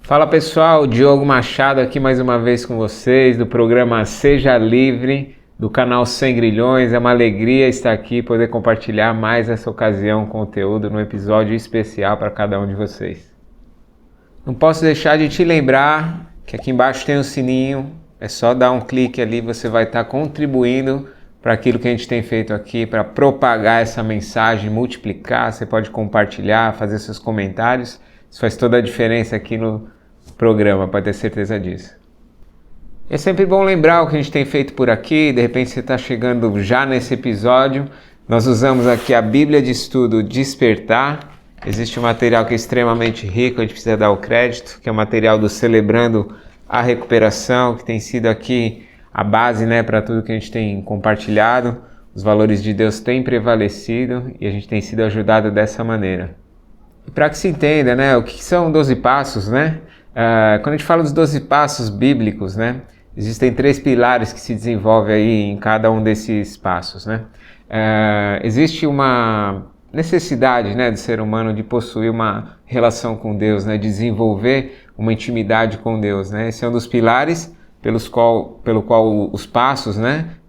Fala pessoal, Diogo Machado aqui mais uma vez com vocês do programa Seja Livre, do canal Sem Grilhões. É uma alegria estar aqui e poder compartilhar mais essa ocasião, conteúdo no episódio especial para cada um de vocês. Não posso deixar de te lembrar que aqui embaixo tem um sininho, é só dar um clique ali, você vai estar contribuindo para aquilo que a gente tem feito aqui, para propagar essa mensagem, multiplicar. Você pode compartilhar, fazer seus comentários. Isso faz toda a diferença aqui no programa, pode ter certeza disso. É sempre bom lembrar o que a gente tem feito por aqui. De repente você está chegando já nesse episódio. Nós usamos aqui a Bíblia de Estudo Despertar. Existe um material que é extremamente rico, a gente precisa dar o crédito, que é o material do Celebrando a Recuperação, que tem sido aqui a base, para tudo que a gente tem compartilhado. Os valores de Deus têm prevalecido e a gente tem sido ajudado dessa maneira. E para que se entenda, o que são 12 passos, quando a gente fala dos 12 passos bíblicos, existem 3 pilares que se desenvolvem aí em cada um desses passos, existe uma necessidade, do ser humano de possuir uma relação com Deus, desenvolver uma intimidade com Deus, Esse é um dos pilares pelo qual os passos,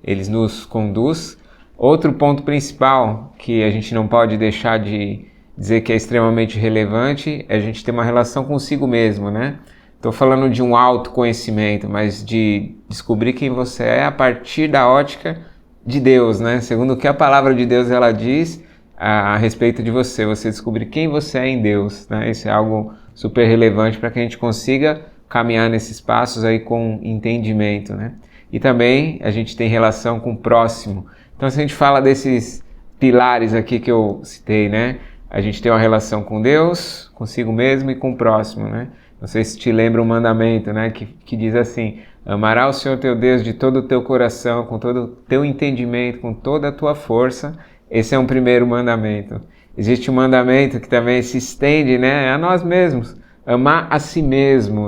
eles nos conduz. Outro ponto principal que a gente não pode deixar de dizer que é extremamente relevante é a gente ter uma relação consigo mesmo, Estou falando de um autoconhecimento, mas de descobrir quem você é a partir da ótica de Deus, Segundo o que a palavra de Deus ela diz a respeito de você descobrir quem você é em Deus, Isso é algo super relevante para que a gente consiga caminhar nesses passos aí com entendimento, E também a gente tem relação com o próximo. Então, se a gente fala desses pilares aqui que eu citei, A gente tem uma relação com Deus, consigo mesmo e com o próximo, Não sei se te lembra um mandamento, que diz assim: amará o Senhor teu Deus de todo o teu coração, com todo o teu entendimento, com toda a tua força. Esse é um primeiro mandamento. Existe um mandamento que também se estende, a nós mesmos. Amar a si mesmo,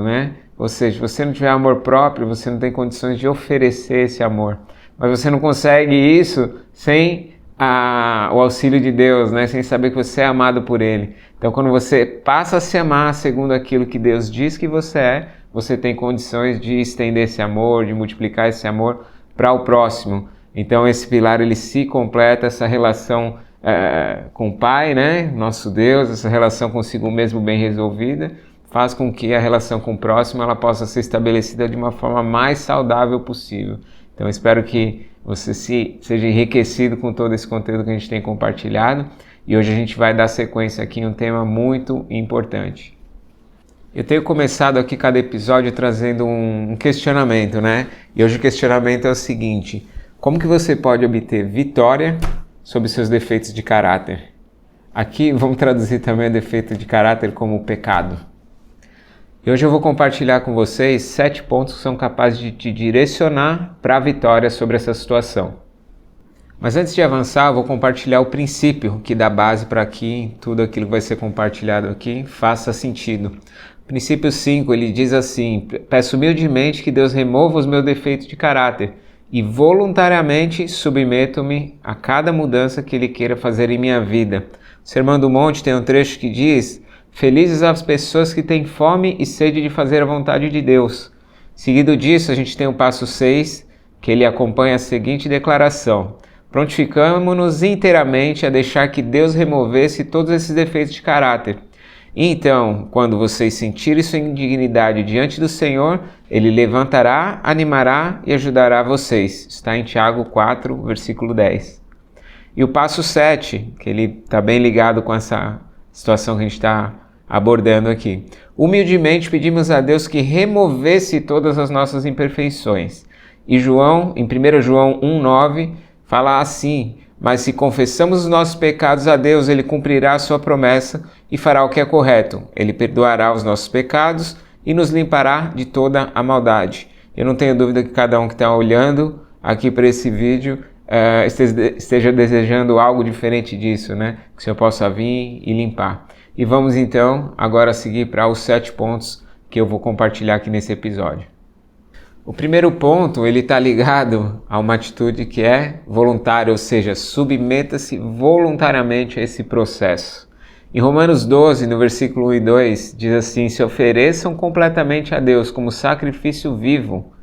Ou seja, se você não tiver amor próprio, você não tem condições de oferecer esse amor. Mas você não consegue isso sem o auxílio de Deus, sem saber que você é amado por Ele. Então, quando você passa a se amar segundo aquilo que Deus diz que você é, você tem condições de estender esse amor, de multiplicar esse amor para o próximo. Então, esse pilar ele se completa, essa relação com o Pai, nosso Deus, essa relação consigo mesmo bem resolvida, faz com que a relação com o próximo ela possa ser estabelecida de uma forma mais saudável possível. Então, espero que você seja enriquecido com todo esse conteúdo que a gente tem compartilhado. E hoje a gente vai dar sequência aqui em um tema muito importante. Eu tenho começado aqui cada episódio trazendo um questionamento, E hoje o questionamento é o seguinte: como que você pode obter vitória sobre seus defeitos de caráter? Aqui vamos traduzir também o defeito de caráter como pecado. E hoje eu vou compartilhar com vocês 7 pontos que são capazes de te direcionar para a vitória sobre essa situação. Mas antes de avançar, eu vou compartilhar o princípio que dá base para que tudo aquilo que vai ser compartilhado aqui faça sentido. Princípio 5, ele diz assim: peço humildemente que Deus remova os meus defeitos de caráter e voluntariamente submeto-me a cada mudança que Ele queira fazer em minha vida. O Sermão do Monte tem um trecho que diz: felizes as pessoas que têm fome e sede de fazer a vontade de Deus. Seguido disso, a gente tem o passo 6, que ele acompanha a seguinte declaração: prontificamo-nos inteiramente a deixar que Deus removesse todos esses defeitos de caráter. E então, quando vocês sentirem sua indignidade diante do Senhor, Ele levantará, animará e ajudará vocês. Está em Tiago 4, versículo 10. E o passo 7, que ele está bem ligado com essa situação que a gente está abordando aqui. Humildemente pedimos a Deus que removesse todas as nossas imperfeições. E em 1 João 1,9, fala assim: mas se confessamos os nossos pecados a Deus, Ele cumprirá a sua promessa e fará o que é correto. Ele perdoará os nossos pecados e nos limpará de toda a maldade. Eu não tenho dúvida que cada um que está olhando aqui para esse vídeo esteja desejando algo diferente disso, Que o Senhor possa vir e limpar. E vamos então agora seguir para os 7 pontos que eu vou compartilhar aqui nesse episódio. O primeiro ponto, ele está ligado a uma atitude que é voluntária, ou seja, submeta-se voluntariamente a esse processo. Em Romanos 12, no versículo 1 e 2, diz assim: se ofereçam completamente a Deus como sacrifício vivo.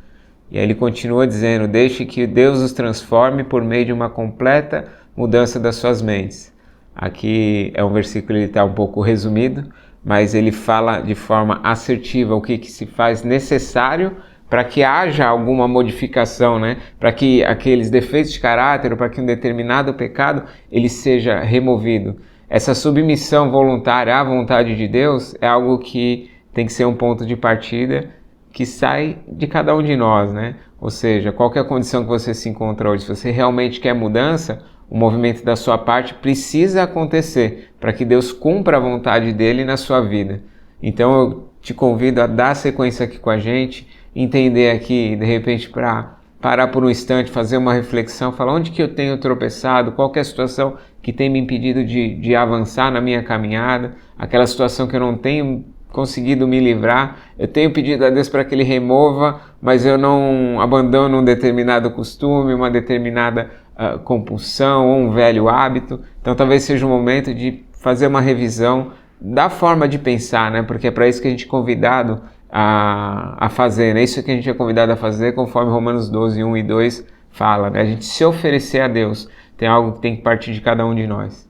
E aí ele continua dizendo: deixe que Deus os transforme por meio de uma completa mudança das suas mentes. Aqui é um versículo, ele está um pouco resumido, mas ele fala de forma assertiva o que se faz necessário para que haja alguma modificação, né? Para que aqueles defeitos de caráter, ou para que um determinado pecado ele seja removido. Essa submissão voluntária à vontade de Deus é algo que tem que ser um ponto de partida que sai de cada um de nós, né? Ou seja, qualquer condição que você se encontra hoje, se você realmente quer mudança, o movimento da sua parte precisa acontecer para que Deus cumpra a vontade dele na sua vida. Então eu te convido a dar sequência aqui com a gente, entender aqui, de repente, para parar por um instante, fazer uma reflexão, falar onde que eu tenho tropeçado, qual que é a situação que tem me impedido de avançar na minha caminhada, aquela situação que eu não tenho conseguido me livrar, eu tenho pedido a Deus para que Ele remova, mas eu não abandono um determinado costume, uma determinada compulsão ou um velho hábito. Então talvez seja o momento de fazer uma revisão da forma de pensar, né? Porque é para isso que a gente é convidado a fazer, né? Isso que a gente é convidado a fazer, conforme Romanos 12, 1 e 2 fala, né? A gente se oferecer a Deus, tem algo que tem que partir de cada um de nós.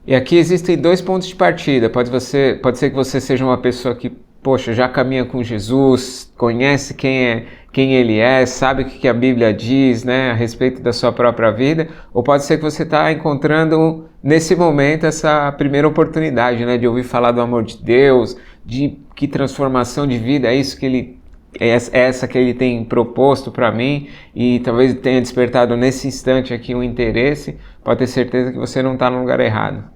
E aqui existem dois pontos de partida. Pode ser que você seja uma pessoa que, poxa, já caminha com Jesus, conhece quem Ele é, sabe o que a Bíblia diz, né, a respeito da sua própria vida. Ou pode ser que você está encontrando, nesse momento, essa primeira oportunidade, né, de ouvir falar do amor de Deus, de que transformação de vida é isso que Ele... essa que Ele tem proposto para mim, e talvez tenha despertado nesse instante aqui um interesse. Pode ter certeza que você não está no lugar errado.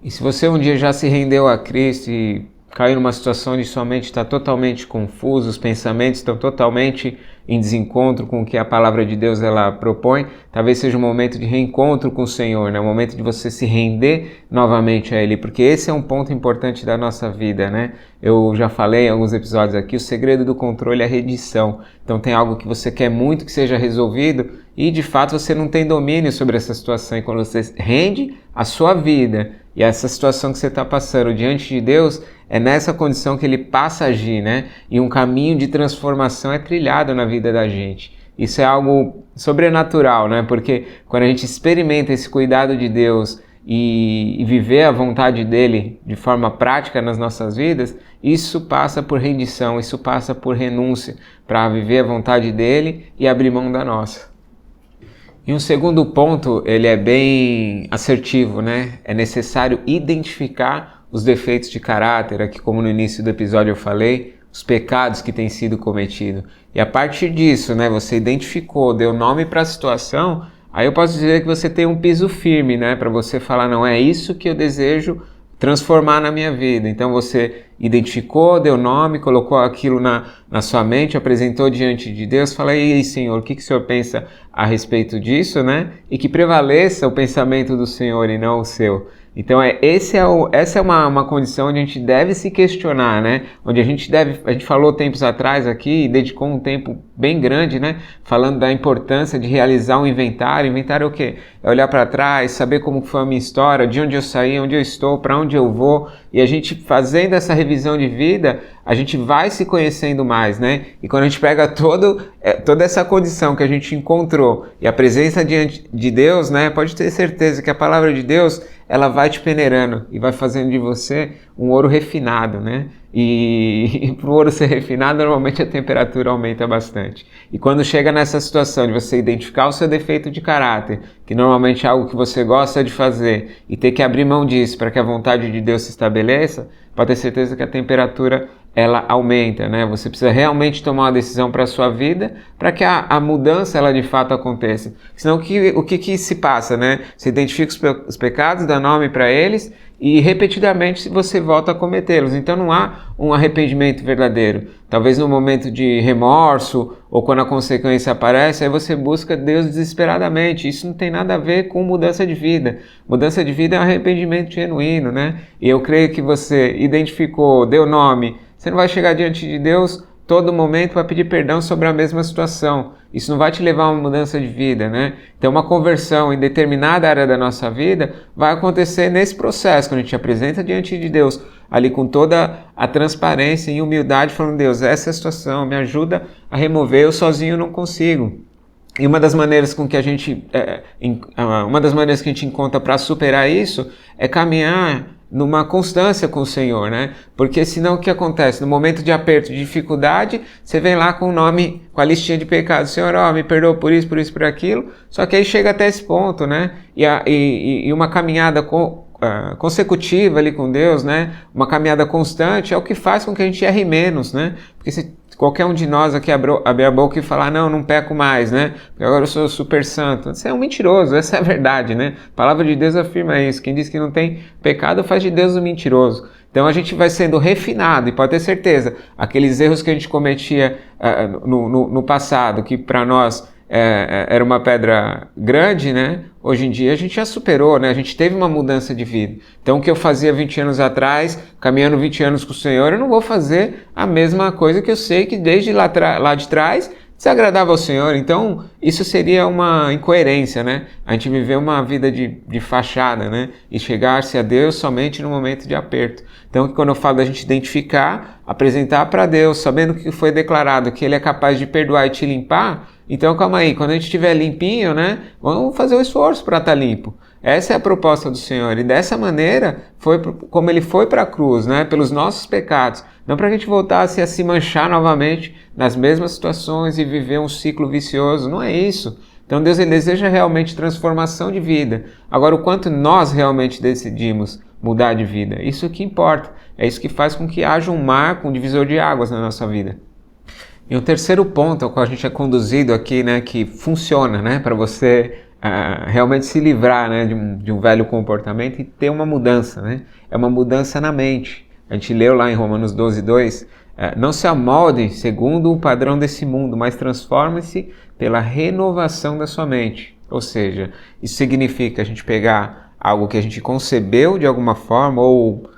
E se você um dia já se rendeu a Cristo e caiu numa situação onde sua mente está totalmente confusa, os pensamentos estão totalmente em desencontro com o que a palavra de Deus ela propõe, talvez seja um momento de reencontro com o Senhor, né? Um momento de você se render novamente a Ele, porque esse é um ponto importante da nossa vida, né? Eu já falei em alguns episódios aqui, o segredo do controle é a rendição. Então tem algo que você quer muito que seja resolvido e de fato você não tem domínio sobre essa situação, e quando você rende a sua vida e essa situação que você está passando diante de Deus, é nessa condição que Ele passa a agir, né? E um caminho de transformação é trilhado na vida da gente. Isso é algo sobrenatural, né? Porque quando a gente experimenta esse cuidado de Deus e viver a vontade dEle de forma prática nas nossas vidas, isso passa por rendição, isso passa por renúncia para viver a vontade dEle e abrir mão da nossa. E um segundo ponto, ele é bem assertivo, né? É necessário identificar os defeitos de caráter, aqui como no início do episódio eu falei, os pecados que têm sido cometidos. E a partir disso, né, você identificou, deu nome para a situação, aí eu posso dizer que você tem um piso firme, né, para você falar, não, é isso que eu desejo transformar na minha vida. Então você identificou, deu nome, colocou aquilo na sua mente, apresentou diante de Deus, fala, e aí, Senhor, o que o Senhor pensa a respeito disso, né? E que prevaleça o pensamento do Senhor e não o seu. Então essa é uma condição onde a gente deve se questionar, né? Onde a gente falou tempos atrás aqui e dedicou um tempo bem grande, né? Falando da importância de realizar um inventário. Inventário é o quê? É olhar para trás, saber como foi a minha história, de onde eu saí, onde eu estou, para onde eu vou. E a gente fazendo essa revisão de vida, a gente vai se conhecendo mais, né? E quando a gente pega toda essa condição que a gente encontrou e a presença diante de Deus, né? Pode ter certeza que a palavra de Deus, ela vai te peneirando e vai fazendo de você um ouro refinado, né? E para o ouro ser refinado, normalmente a temperatura aumenta bastante. E quando chega nessa situação de você identificar o seu defeito de caráter, que normalmente é algo que você gosta de fazer, e ter que abrir mão disso para que a vontade de Deus se estabeleça, pode ter certeza que a temperatura ela aumenta, né? Você precisa realmente tomar uma decisão para a sua vida, para que a mudança ela de fato aconteça. Senão o que se passa, né? Você identifica os pecados, dá nome para eles e repetidamente você volta a cometê-los. Então não há um arrependimento verdadeiro. Talvez no momento de remorso ou quando a consequência aparece, aí você busca Deus desesperadamente. Isso não tem nada a ver com mudança de vida. Mudança de vida é um arrependimento genuíno, né? E eu creio que você identificou, deu nome. Você não vai chegar diante de Deus todo momento vai pedir perdão sobre a mesma situação. Isso não vai te levar a uma mudança de vida, né? Então uma conversão em determinada área da nossa vida vai acontecer nesse processo, quando a gente apresenta diante de Deus, ali com toda a transparência e humildade, falando: Deus, essa é a situação, me ajuda a remover, eu sozinho não consigo. E uma das maneiras que a gente encontra para superar isso é caminhar numa constância com o Senhor, né? Porque senão o que acontece? No momento de aperto, de dificuldade, você vem lá com o nome, com a listinha de pecados: Senhor, me perdoa por isso, por aquilo. Só que aí chega até esse ponto, né? E uma caminhada consecutiva ali com Deus, né? Uma caminhada constante é o que faz com que a gente erre menos, né? Porque se qualquer um de nós aqui abrir a boca e falar: não peco mais, né? Porque agora eu sou super santo. Você é um mentiroso, essa é a verdade, né? A palavra de Deus afirma isso. Quem diz que não tem pecado faz de Deus um mentiroso. Então a gente vai sendo refinado, e pode ter certeza, aqueles erros que a gente cometia no passado, que para nós era uma pedra grande, né? Hoje em dia a gente já superou, né? A gente teve uma mudança de vida. Então o que eu fazia 20 anos atrás, caminhando 20 anos com o Senhor, eu não vou fazer a mesma coisa que eu sei que desde lá de trás desagradava ao Senhor. Então isso seria uma incoerência, né? A gente viver uma vida de fachada, né? E chegar-se a Deus somente no momento de aperto. Então quando eu falo da gente identificar, apresentar para Deus, sabendo que foi declarado que Ele é capaz de perdoar e te limpar, então calma aí, quando a gente estiver limpinho, né? Vamos fazer o esforço para estar limpo. Essa é a proposta do Senhor, e dessa maneira foi como Ele foi para a cruz, né? Pelos nossos pecados, não para que a gente voltasse a se manchar novamente nas mesmas situações e viver um ciclo vicioso, não é isso. Então Deus, Ele deseja realmente transformação de vida. Agora, o quanto nós realmente decidimos mudar de vida, isso que importa, é isso que faz com que haja um marco, um divisor de águas na nossa vida. E o terceiro ponto ao qual a gente é conduzido aqui, né, que funciona, né, para você realmente se livrar, né, de um velho comportamento e ter uma mudança, né, é uma mudança na mente. A gente leu lá em Romanos 12:2, não se amoldem segundo o padrão desse mundo, mas transformem-se pela renovação da sua mente. Ou seja, isso significa a gente pegar algo que a gente concebeu de alguma forma, ou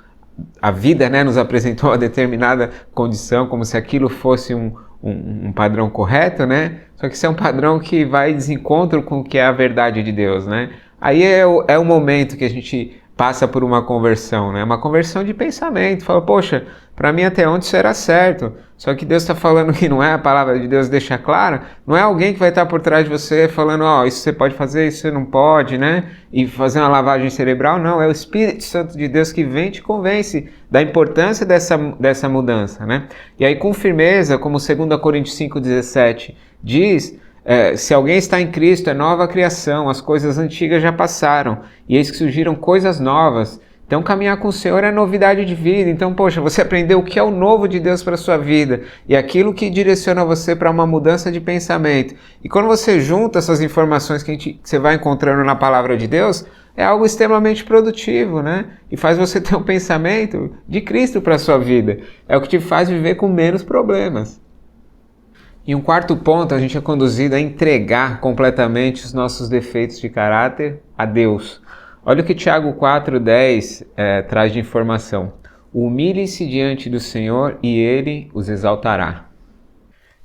a vida, né, nos apresentou uma determinada condição, como se aquilo fosse um padrão correto, né? Só que isso é um padrão que vai de encontro com o que é a verdade de Deus, né? Aí é o momento que a gente passa por uma conversão, né? Uma conversão de pensamento. Fala: poxa, para mim até onde isso era certo. Só que Deus está falando que não é, a palavra de Deus deixa clara, não é alguém que vai estar por trás de você falando: isso você pode fazer, isso você não pode, né? E fazer uma lavagem cerebral. Não, é o Espírito Santo de Deus que vem e te convence da importância dessa mudança, né? E aí com firmeza, como 2 Coríntios 5,17 diz, se alguém está em Cristo, é nova criação, as coisas antigas já passaram, e eis que surgiram coisas novas. Então caminhar com o Senhor é novidade de vida. Então, poxa, você aprendeu o que é o novo de Deus para a sua vida, e aquilo que direciona você para uma mudança de pensamento. E quando você junta essas informações que você vai encontrando na palavra de Deus, é algo extremamente produtivo, né? E faz você ter um pensamento de Cristo para a sua vida. É o que te faz viver com menos problemas. E um quarto ponto, a gente é conduzido a entregar completamente os nossos defeitos de caráter a Deus. Olha o que Tiago 4,10 traz de informação. Humilhe-se diante do Senhor e Ele os exaltará.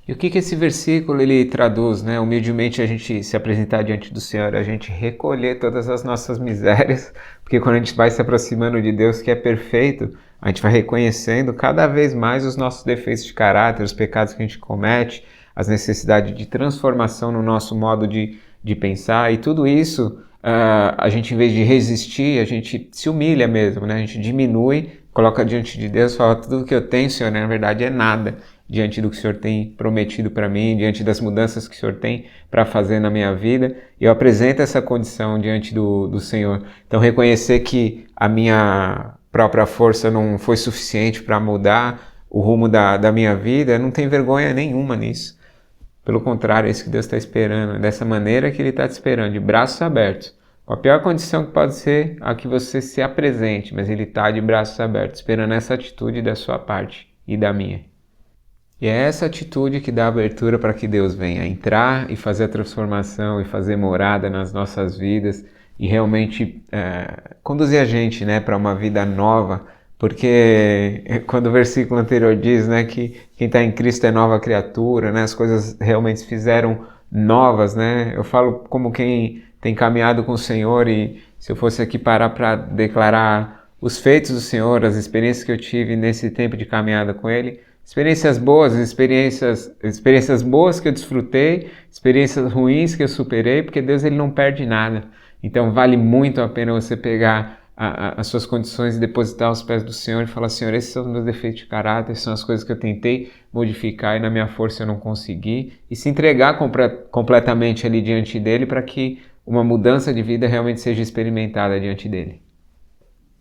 E o que esse versículo ele traduz, né? Humildemente a gente se apresentar diante do Senhor, a gente recolher todas as nossas misérias, porque quando a gente vai se aproximando de Deus que é perfeito, a gente vai reconhecendo cada vez mais os nossos defeitos de caráter, os pecados que a gente comete, as necessidades de transformação no nosso modo de pensar, e tudo isso a gente, em vez de resistir, a gente se humilha mesmo, né? A gente diminui, coloca diante de Deus, fala: tudo que eu tenho, Senhor, na verdade é nada diante do que o Senhor tem prometido para mim, diante das mudanças que o Senhor tem para fazer na minha vida. Eu apresento essa condição diante do Senhor. Então reconhecer que a minha própria força não foi suficiente para mudar o rumo da minha vida, não tem vergonha nenhuma nisso. Pelo contrário, é isso que Deus está esperando, é dessa maneira que Ele está te esperando, de braços abertos. A pior condição que pode ser a que você se apresente, mas Ele está de braços abertos, esperando essa atitude da sua parte e da minha. E é essa atitude que dá abertura para que Deus venha entrar e fazer a transformação e fazer morada nas nossas vidas e realmente conduzir a gente, né, para uma vida nova, Porque quando o versículo anterior diz, né, que quem está em Cristo é nova criatura, né, as coisas realmente se fizeram novas, né? Eu falo como quem tem caminhado com o Senhor, e se eu fosse aqui parar para declarar os feitos do Senhor, as experiências que eu tive nesse tempo de caminhada com Ele, experiências boas, experiências boas que eu desfrutei, experiências ruins que eu superei, porque Deus ele não perde nada. Então vale muito a pena você pegar as suas condições e depositar aos pés do Senhor e falar: Senhor, esses são os meus defeitos de caráter, são as coisas que eu tentei modificar e na minha força eu não consegui, e se entregar completamente ali diante dele para que uma mudança de vida realmente seja experimentada diante dele.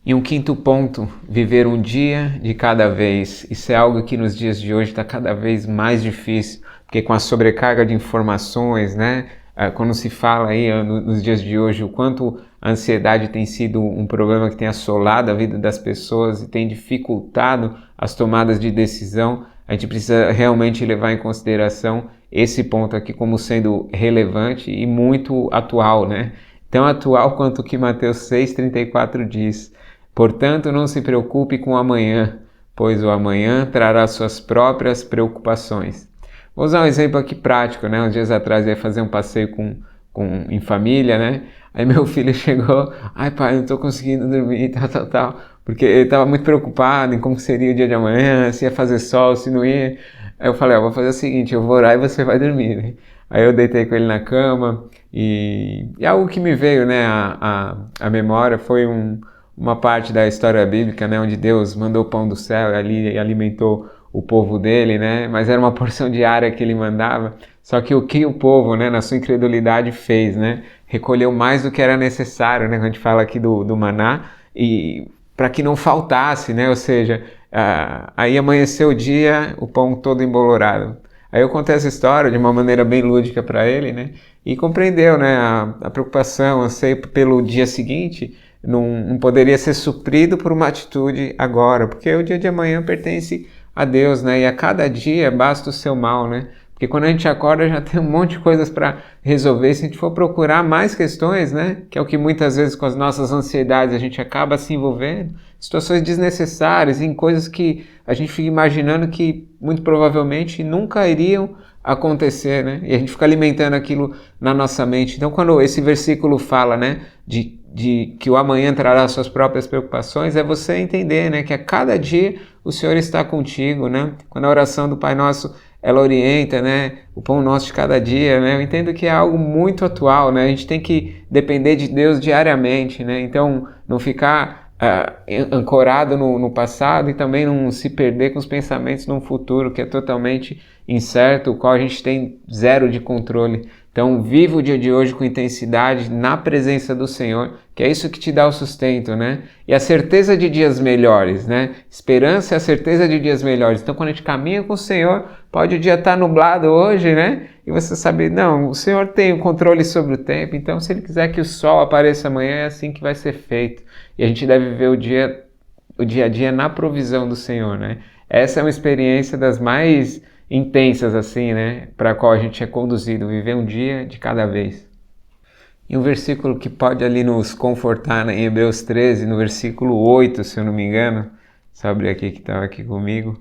E um quinto ponto, viver um dia de cada vez. Isso é algo que nos dias de hoje está cada vez mais difícil, porque com a sobrecarga de informações, né? Quando se fala aí nos dias de hoje o quanto a ansiedade tem sido um problema que tem assolado a vida das pessoas e tem dificultado as tomadas de decisão, a gente precisa realmente levar em consideração esse ponto aqui como sendo relevante e muito atual, né? Tão atual quanto o que Mateus 6,34 diz. Portanto, não se preocupe com o amanhã, pois o amanhã trará suas próprias preocupações. Vou usar um exemplo aqui prático, né? Uns dias atrás eu ia fazer um passeio em família, né? Aí meu filho chegou: ai pai, não tô conseguindo dormir, tal, porque ele estava muito preocupado em como seria o dia de amanhã, se ia fazer sol, se não ia. Aí eu falei: vou fazer o seguinte, eu vou orar e você vai dormir, né? Aí eu deitei com ele na cama e algo que me veio, né, a memória foi uma parte da história bíblica, né, onde Deus mandou o pão do céu e ali alimentou o povo dele, né, mas era uma porção diária que ele mandava, só que o que o povo, né, na sua incredulidade fez, né, recolheu mais do que era necessário, né, quando a gente fala aqui do maná, e para que não faltasse, né, ou seja, aí amanheceu o dia, o pão todo embolorado. Aí eu contei essa história de uma maneira bem lúdica para ele, né, e compreendeu, né, a preocupação, o anseio pelo dia seguinte, não poderia ser suprido por uma atitude agora, porque o dia de amanhã pertence a Deus, né? E a cada dia basta o seu mal, né? Porque quando a gente acorda já tem um monte de coisas para resolver. Se a gente for procurar mais questões, né? Que é o que muitas vezes com as nossas ansiedades a gente acaba se envolvendo, situações desnecessárias, em coisas que a gente fica imaginando que muito provavelmente nunca iriam acontecer, né? E a gente fica alimentando aquilo na nossa mente. Então, quando esse versículo fala, né, de que o amanhã trará suas próprias preocupações, é você entender, né, que a cada dia o Senhor está contigo, né? Quando a oração do Pai Nosso, ela orienta, né, o pão nosso de cada dia, né? Eu entendo que é algo muito atual, né? A gente tem que depender de Deus diariamente, né? Então, não ficar ancorado no passado e também não se perder com os pensamentos num futuro que é totalmente incerto, o qual a gente tem zero de controle. Então, viva o dia de hoje com intensidade na presença do Senhor, que é isso que te dá o sustento, né? E a certeza de dias melhores, né? Esperança é a certeza de dias melhores. Então, quando a gente caminha com o Senhor, pode o dia estar nublado hoje, né? E você sabe, não, o Senhor tem o controle sobre o tempo, então se Ele quiser que o sol apareça amanhã, é assim que vai ser feito. E a gente deve viver o dia a dia na provisão do Senhor, né? Essa é uma experiência das mais intensas, assim, né? Para a qual a gente é conduzido, viver um dia de cada vez. E um versículo que pode ali nos confortar, né? Em Hebreus 13, no versículo 8, se eu não me engano, só abrir aqui que estava aqui comigo.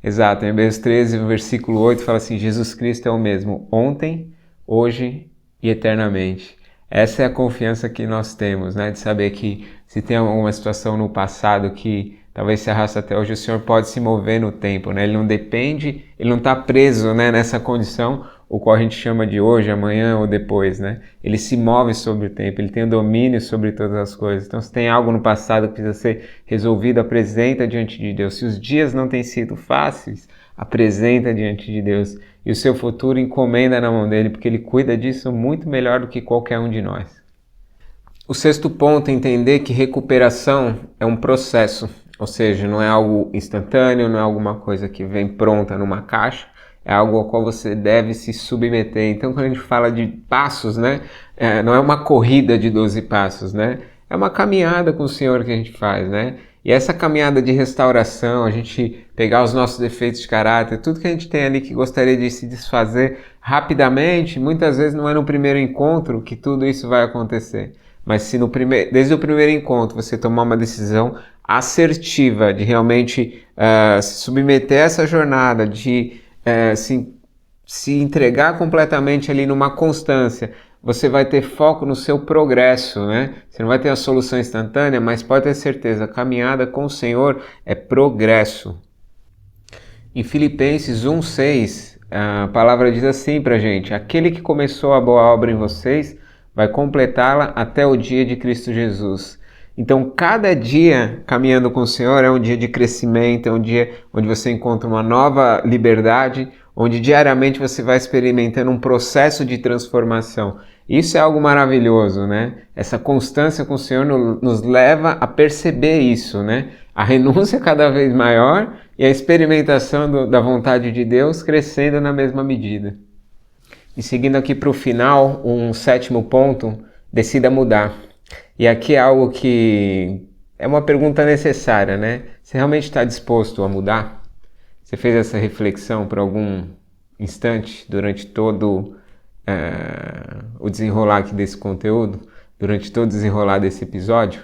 Exato, em Hebreus 13, no versículo 8, fala assim: Jesus Cristo é o mesmo ontem, hoje e eternamente. Essa é a confiança que nós temos, né? De saber que se tem alguma situação no passado que talvez se arrasta até hoje, o Senhor pode se mover no tempo, né? Ele não depende, ele não está preso, né, nessa condição, o qual a gente chama de hoje, amanhã ou depois, né? Ele se move sobre o tempo, ele tem o domínio sobre todas as coisas. Então, se tem algo no passado que precisa ser resolvido, apresenta diante de Deus. Se os dias não têm sido fáceis, apresenta diante de Deus. E o seu futuro encomenda na mão dele, porque ele cuida disso muito melhor do que qualquer um de nós. O sexto ponto é entender que recuperação é um processo. Ou seja, não é algo instantâneo, não é alguma coisa que vem pronta numa caixa, é algo ao qual você deve se submeter. Então, quando a gente fala de passos, né, não é uma corrida de 12 passos, né? É uma caminhada com o Senhor que a gente faz, né? E essa caminhada de restauração, a gente pegar os nossos defeitos de caráter, tudo que a gente tem ali que gostaria de se desfazer rapidamente, muitas vezes não é no primeiro encontro que tudo isso vai acontecer. Mas se desde o primeiro encontro você tomar uma decisão assertiva de realmente se submeter a essa jornada, de se entregar completamente ali numa constância, você vai ter foco no seu progresso, né? Você não vai ter a solução instantânea, mas pode ter certeza, a caminhada com o Senhor é progresso. Em Filipenses 1:6, a palavra diz assim pra gente: aquele que começou a boa obra em vocês vai completá-la até o dia de Cristo Jesus. Então, cada dia caminhando com o Senhor é um dia de crescimento, é um dia onde você encontra uma nova liberdade, onde diariamente você vai experimentando um processo de transformação. Isso é algo maravilhoso, né? Essa constância com o Senhor nos leva a perceber isso, né? A renúncia cada vez maior e a experimentação da vontade de Deus crescendo na mesma medida. E seguindo aqui para o final, um 7º ponto, decida mudar. E aqui é algo que é uma pergunta necessária, né? Você realmente está disposto a mudar? Você fez essa reflexão por algum instante durante todo o desenrolar aqui desse conteúdo? Durante todo o desenrolar desse episódio?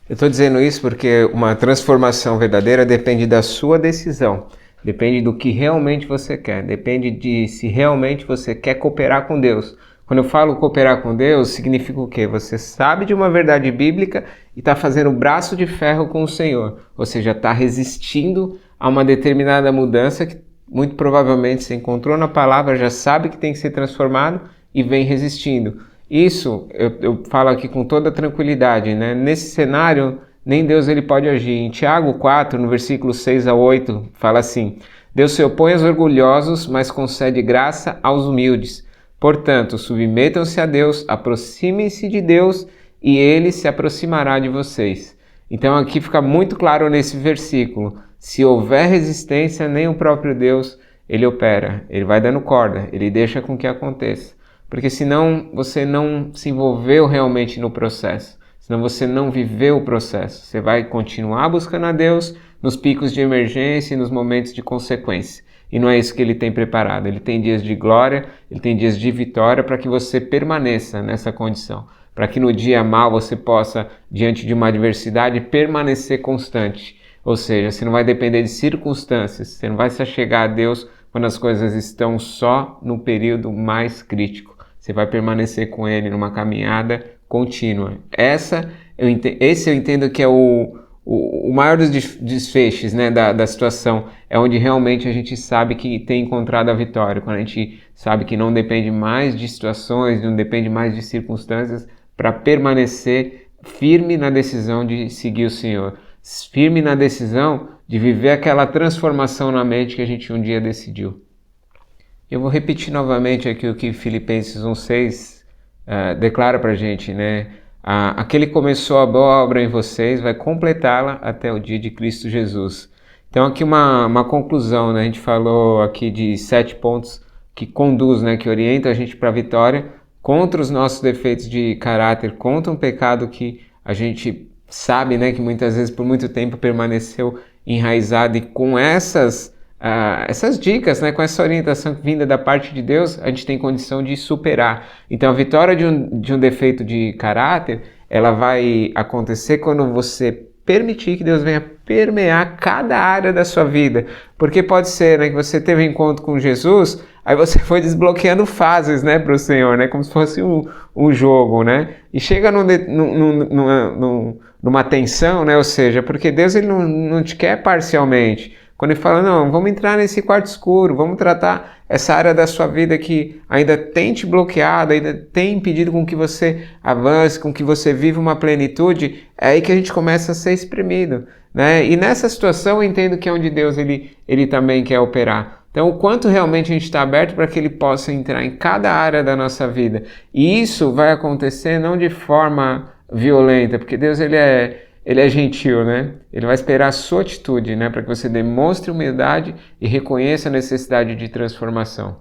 Eu estou dizendo isso porque uma transformação verdadeira depende da sua decisão. Depende do que realmente você quer. Depende de se realmente você quer cooperar com Deus. Quando eu falo cooperar com Deus, significa o quê? Você sabe de uma verdade bíblica e está fazendo braço de ferro com o Senhor. Ou seja, está resistindo a uma determinada mudança que muito provavelmente você encontrou na palavra, já sabe que tem que ser transformado e vem resistindo. Isso eu falo aqui com toda tranquilidade, né? Nesse cenário, nem Deus ele pode agir. Em Tiago 4, no versículo 6-8, fala assim: Deus se opõe aos orgulhosos, mas concede graça aos humildes. Portanto, submetam-se a Deus, aproximem-se de Deus e Ele se aproximará de vocês. Então aqui fica muito claro nesse versículo, se houver resistência, nem o próprio Deus, Ele opera, Ele vai dando corda, Ele deixa com que aconteça. Porque senão você não se envolveu realmente no processo, senão você não viveu o processo. Você vai continuar buscando a Deus nos picos de emergência e nos momentos de consequência. E não é isso que Ele tem preparado. Ele tem dias de glória, Ele tem dias de vitória para que você permaneça nessa condição. Para que no dia mal você possa, diante de uma adversidade, permanecer constante. Ou seja, você não vai depender de circunstâncias, você não vai se achegar a Deus quando as coisas estão só no período mais crítico. Você vai permanecer com Ele numa caminhada contínua. Esse eu entendo que é o maior dos desfechos, né, da situação. É onde realmente a gente sabe que tem encontrado a vitória. Quando a gente sabe que não depende mais de situações, não depende mais de circunstâncias para permanecer firme na decisão de seguir o Senhor. Firme na decisão de viver aquela transformação na mente que a gente um dia decidiu. Eu vou repetir novamente aqui o que Filipenses 1:6 declara para a gente, né? Aquele que começou a boa obra em vocês vai completá-la até o dia de Cristo Jesus. Então aqui uma conclusão, né? A gente falou aqui de 7 pontos que conduz, né? Que orienta a gente para a vitória contra os nossos defeitos de caráter, contra um pecado que a gente sabe, né? Que muitas vezes por muito tempo permaneceu enraizado, e com essas dicas, né, com essa orientação vinda da parte de Deus, a gente tem condição de superar. Então a vitória de um defeito de caráter, ela vai acontecer quando você permitir que Deus venha permear cada área da sua vida. Porque pode ser, né, que você teve um encontro com Jesus, aí você foi desbloqueando fases, né, para o Senhor, né, como se fosse um jogo, né, e chega numa tensão, né, ou seja, porque Deus ele não te quer parcialmente. Quando ele fala, não, vamos entrar nesse quarto escuro, vamos tratar essa área da sua vida que ainda tem te bloqueado, ainda tem impedido com que você avance, com que você viva uma plenitude, é aí que a gente começa a ser espremido, né? E nessa situação eu entendo que é onde Deus ele também quer operar. Então, o quanto realmente a gente está aberto para que Ele possa entrar em cada área da nossa vida. E isso vai acontecer não de forma violenta, porque Deus ele é gentil, né? Ele vai esperar a sua atitude, né? Para que você demonstre humildade e reconheça a necessidade de transformação.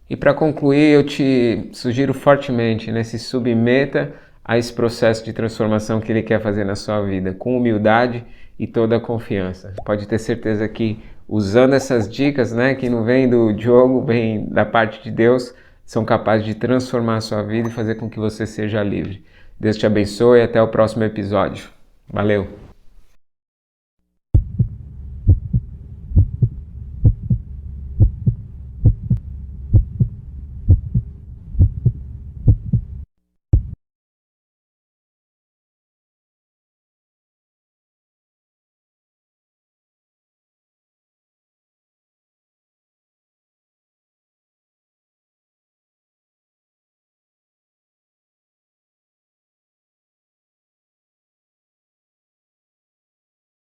E para concluir, eu te sugiro fortemente, né? Se submeta a esse processo de transformação que Ele quer fazer na sua vida, com humildade e toda a confiança. Pode ter certeza que usando essas dicas, né? Que não vem do Diogo, vem da parte de Deus, são capazes de transformar a sua vida e fazer com que você seja livre. Deus te abençoe e até o próximo episódio. Valeu!